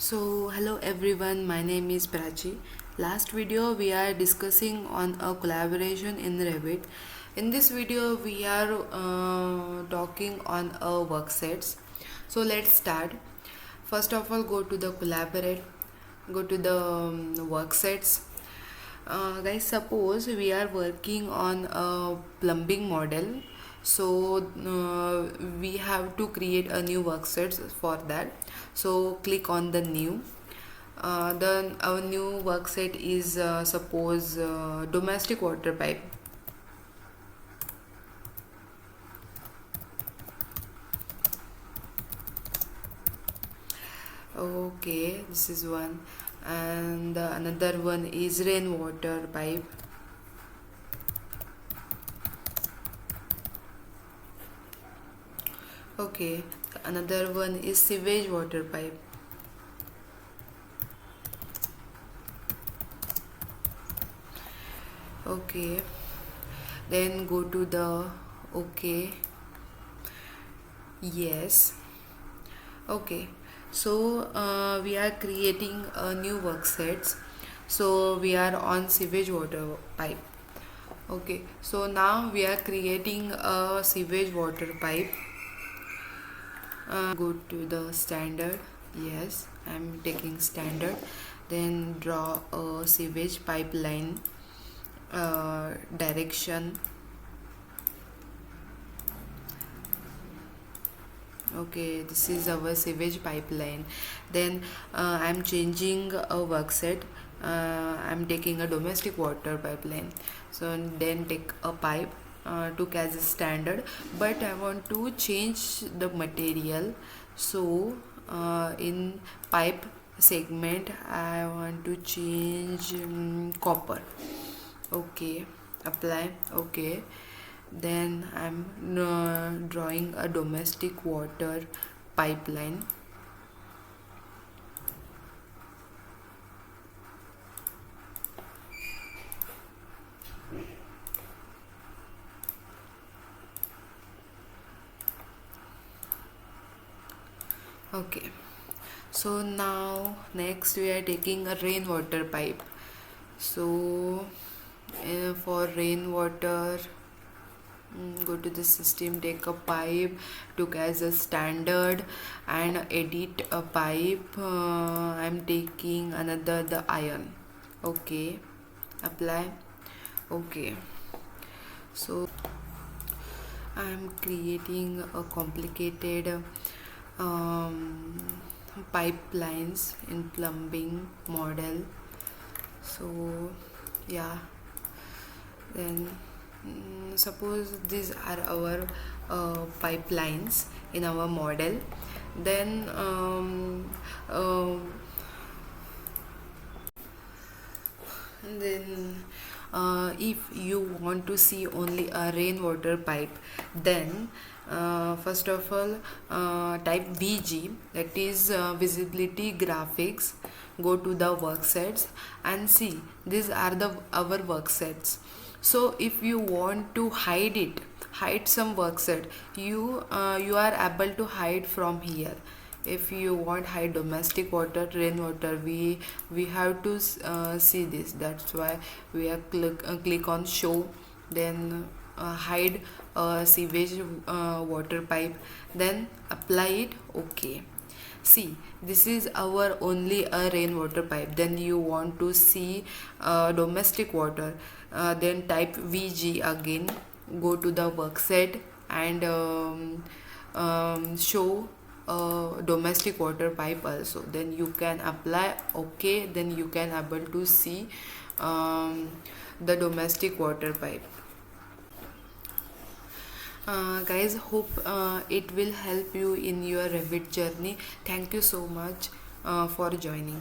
So hello everyone, my name is Prachi. Last video we are discussing on a collaboration in Revit. In this video we are talking on a worksets. So let's start. First of all, go to the collaborate, go to the worksets. Guys, suppose we are working on a plumbing model, so we have to create a new worksets for that. So click on the new. Then our new workset is suppose domestic water pipe. Okay, this is one, and another one is rainwater pipe. Okay, another one is sewage water pipe. Okay, then go to the okay, yes. Okay, so we are creating a new worksets. So we are on sewage water pipe. Okay, so now we are creating a sewage water pipe. Go to the standard. Yes, I'm taking standard. Then draw a sewage pipeline direction. Okay, this is our sewage pipeline. Then I'm changing a workset. I'm taking a domestic water pipeline. So then take a pipe, took as a standard, but I want to change the material. So in pipe segment I want to change copper. Okay, apply. Okay, then I'm drawing a domestic water pipeline. Okay, so now next we are taking a rainwater pipe. So for rainwater, go to the system, take a pipe, took as a standard, and edit a pipe. I'm taking another the iron. Okay, apply. Okay, so I'm creating a complicated pipelines in plumbing model. So yeah, then suppose these are our pipelines in our model. Then if you want to see only a rainwater pipe, then first of all type VG, that is visibility graphics. Go to the worksets and see these are the our worksets. So if you want to hide some workset, you are able to hide from here. If you want hide domestic water, rainwater, we have to see this. That's why we are click on show, then hide sewage water pipe, then apply it. Okay, see, this is our only a rainwater pipe. Then you want to see domestic water, then type VG again, go to the workset and show domestic water pipe also. Then you can apply. Okay, then you can able to see the domestic water pipe. Guys, hope it will help you in your Revit journey. Thank you so much for joining.